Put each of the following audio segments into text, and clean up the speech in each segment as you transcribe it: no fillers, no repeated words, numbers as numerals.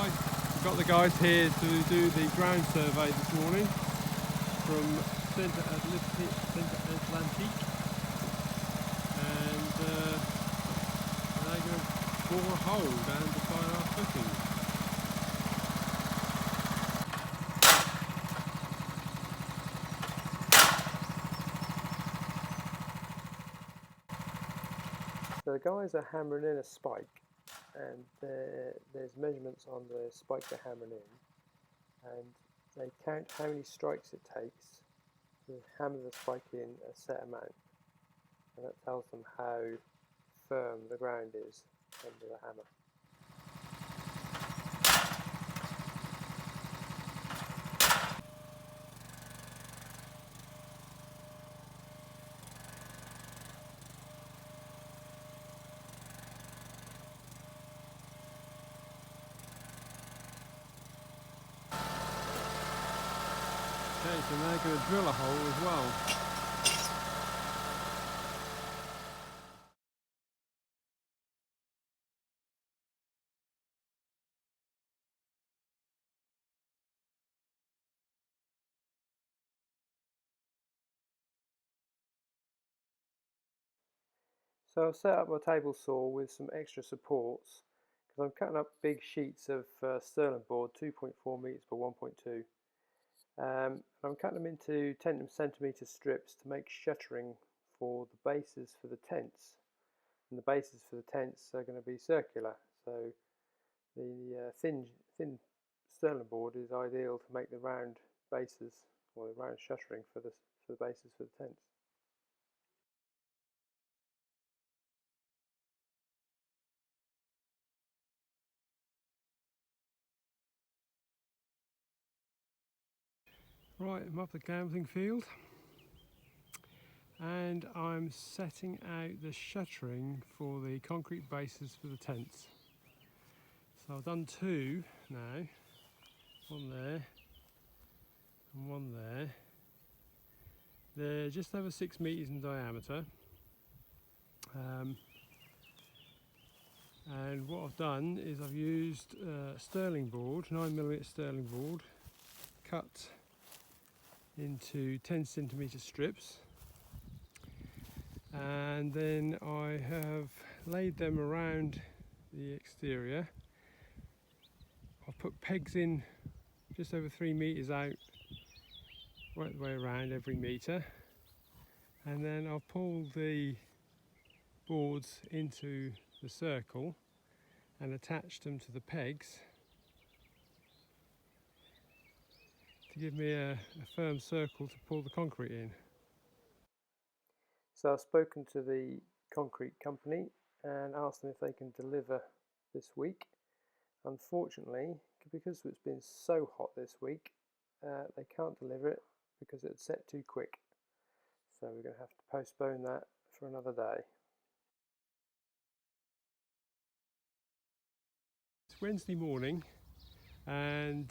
guys, we've got the guys here to do the ground survey this morning from Centre Atlantique, and they're going to bore a hole down beside our footings. So the guys are hammering in a spike, and there's measurements on the spike they're hammering in, and they count how many strikes it takes to hammer the spike in a set amount, and that tells them how firm the ground is under the hammer. Okay, so they're going to drill a hole as well. So I've set up my table saw with some extra supports because I'm cutting up big sheets of sterling board, 2.4 metres by 1.2. I'm cutting them into 10cm strips to make shuttering for the bases for the tents. And the bases for the tents are going to be circular, so the thin sterling board is ideal to make the round bases, or the round shuttering for the bases for the tents. Right, I'm up the camping field and I'm setting out the shuttering for the concrete bases for the tents. So I've done two now, one there and one there. They're just over 6 metres in diameter, and what I've done is I've used sterling board, 9mm sterling board, cut into 10cm strips, and then I have laid them around the exterior. I've put pegs in just over 3 metres out, right the way around every metre, and then I've pulled the boards into the circle and attached them to the pegs to give me a firm circle to pull the concrete in. So I've spoken to the concrete company and asked them if they can deliver this week. Unfortunately, because it's been so hot this week, they can't deliver it because it's set too quick. So we're going to have to postpone that for another day. It's Wednesday morning and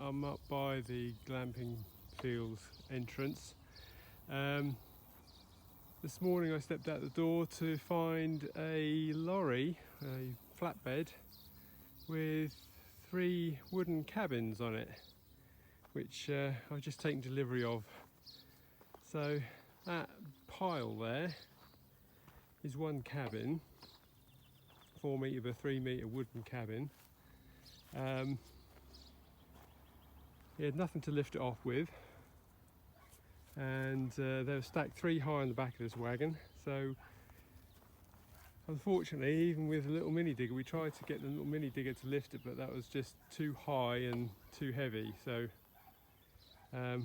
I'm up by the glamping field entrance. This morning I stepped out the door to find a lorry, a flatbed, with 3 wooden cabins on it, which I've just taken delivery of. So that pile there is one cabin, 4 metre by 3 metre wooden cabin. He had nothing to lift it off with, and they were stacked 3 high on the back of this wagon. So unfortunately, even with a little mini digger, we tried to get the little mini digger to lift it, but that was just too high and too heavy. So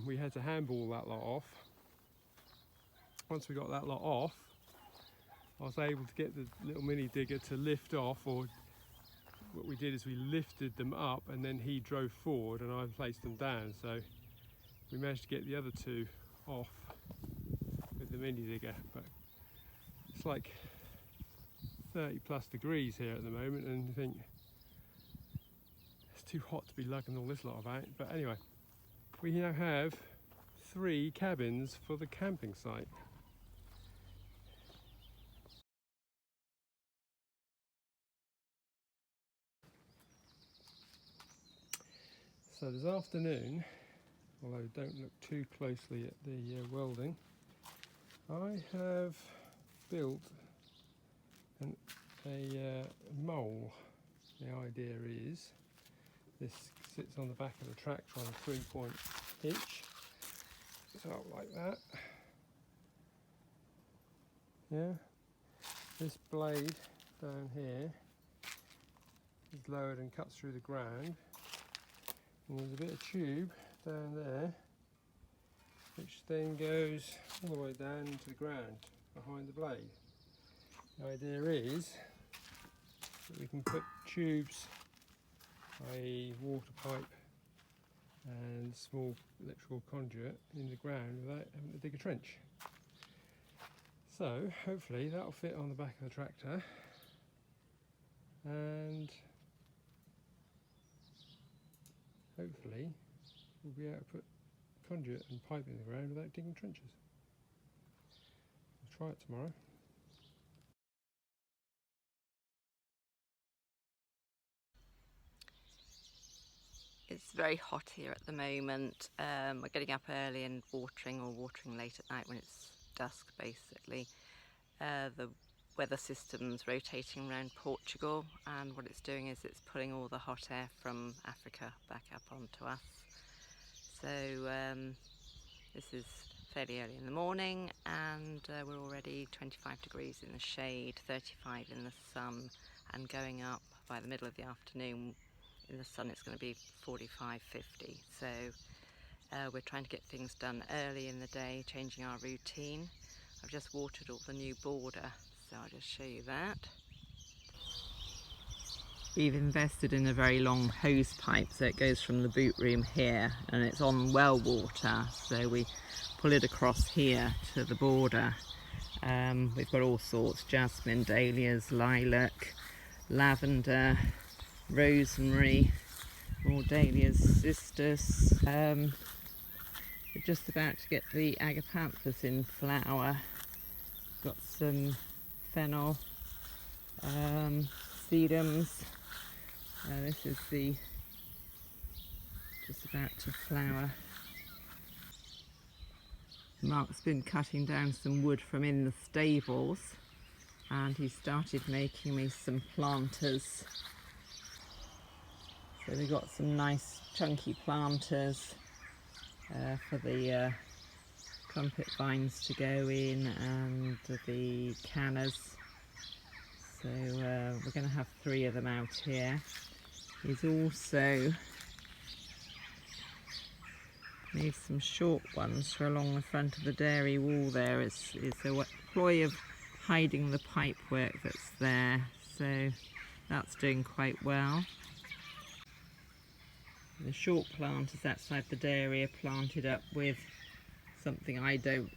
we had to handball that lot off. Once we got that lot off, I was able to get the little mini digger to lift off, or what we did is we lifted them up and then he drove forward and I placed them down. So we managed to get the other 2 off with the mini digger, but it's like 30 plus degrees here at the moment, and you think it's too hot to be lugging all this lot about. But anyway, we now have 3 cabins for the camping site. So this afternoon, although don't look too closely at the welding, I have built a mole. The idea is this sits on the back of the tractor on a 3-point hitch, so like that. Yeah, this blade down here is lowered and cuts through the ground, and there's a bit of tube down there which then goes all the way down into the ground behind the blade. The idea is that we can put tubes, i.e. water pipe and small electrical conduit, in the ground without having to dig a trench. So hopefully that'll fit on the back of the tractor, and hopefully we'll be able to put conduit and pipe in the ground without digging trenches. We'll try it tomorrow. It's very hot here at the moment. We're getting up early and watering, or watering late at night when it's dusk basically. The weather system's rotating around Portugal, and what it's doing is it's pulling all the hot air from Africa back up onto us. So this is fairly early in the morning, and we're already 25 degrees in the shade, 35 in the sun, and going up by the middle of the afternoon. In the sun it's going to be 45, 50, so we're trying to get things done early in the day, changing our routine. I've just watered all the new border, so I'll just show you that. We've invested in a very long hose pipe, so it goes from the boot room here, and it's on well water, so we pull it across here to the border. We've got all sorts: jasmine, dahlias, lilac, lavender, rosemary, more dahlias, cistus. We're just about to get the agapanthus in flower. Got some fennel, sedums. This is the just about to flower. Mark's been cutting down some wood from in the stables, and he started making me some planters. So we got some nice chunky planters for the trumpet vines to go in, and the cannas. So we're going to have 3 of them out here. He's also made some short ones for along the front of the dairy wall there. It's a ploy of hiding the pipe work that's there, so that's doing quite well. The short planters outside the dairy are planted up with something I don't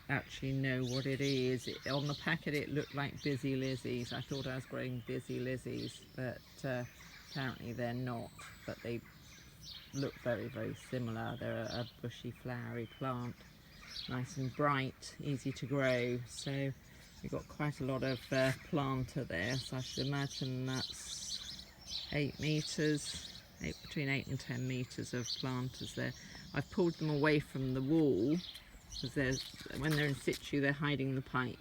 actually know what it is. On the packet it looked like busy lizzies. I thought I was growing busy lizzies, but apparently they're not. But they look very, very similar. They're a bushy, flowery plant, nice and bright, easy to grow. So we've got quite a lot of planter there. So I should imagine that's 8 metres. Between 8 and 10 metres of planters there. I've pulled them away from the wall because when they're in situ they're hiding the pipe,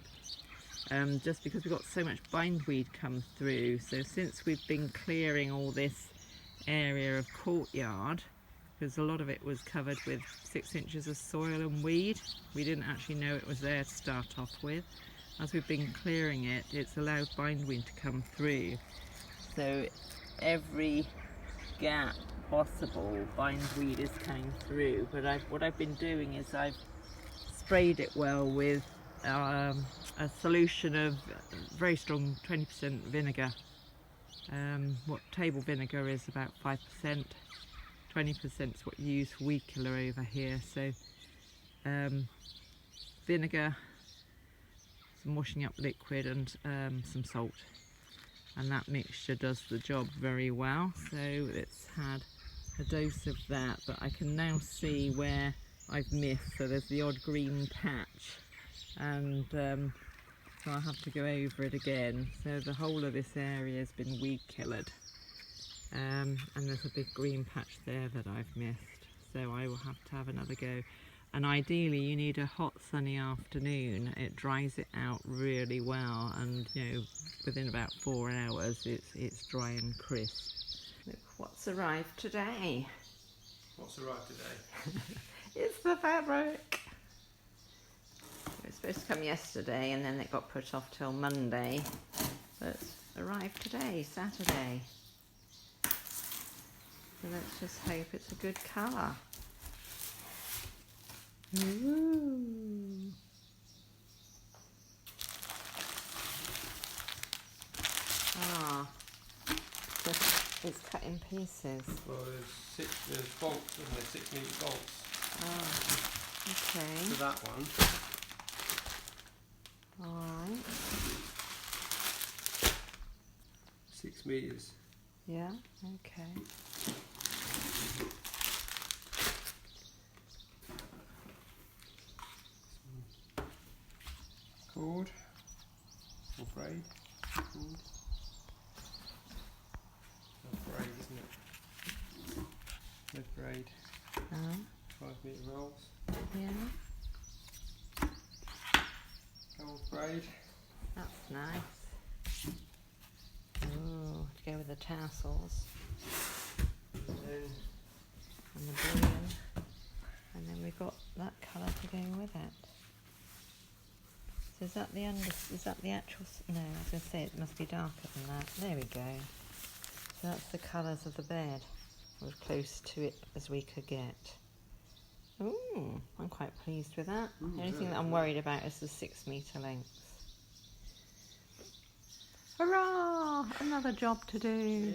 just because we've got so much bindweed come through. So since we've been clearing all this area of courtyard, because a lot of it was covered with 6 inches of soil and weed, we didn't actually know it was there to start off with. As we've been clearing it, it's allowed bindweed to come through. So every gap possible, bindweed is coming through. But what I've been doing is I've sprayed it well with a solution of very strong 20% vinegar. What table vinegar is about 5%, 20% is what you use for weed killer over here. So vinegar, some washing up liquid, and some salt. And that mixture does the job very well. So it's had a dose of that, but I can now see where I've missed. So there's the odd green patch, and so I'll have to go over it again. So the whole of this area has been weed killered. And there's a big green patch there that I've missed, so I will have to have another go. And ideally you need a hot sunny afternoon. It dries it out really well, and you know, within about 4 hours it's dry and crisp. Look what's arrived today. What's arrived today? It's the fabric. It was supposed to come yesterday and then it got put off till Monday, but it's arrived today, Saturday. So let's just hope it's a good colour. Ooh. Ah, it's cut in pieces. Well, there's bolts, isn't there? 6 metre bolts. Oh, okay. For that one. Alright. 6 metres. Yeah, okay. Cord or braid. Cord. Braid, isn't it? Red braid. 5 metre rolls. Yeah, Gold braid. that's nice. Ooh, to go with the tassels And then and the bullion. And then we've got that colour to go with it. So is that the actual, no, I was going to say it must be darker than that. There we go. So that's the colours of the bed. As close to it as we could get. Ooh, I'm quite pleased with that. The only thing that I'm worried about is the 6 metre length. Hurrah! Another job to do. yay.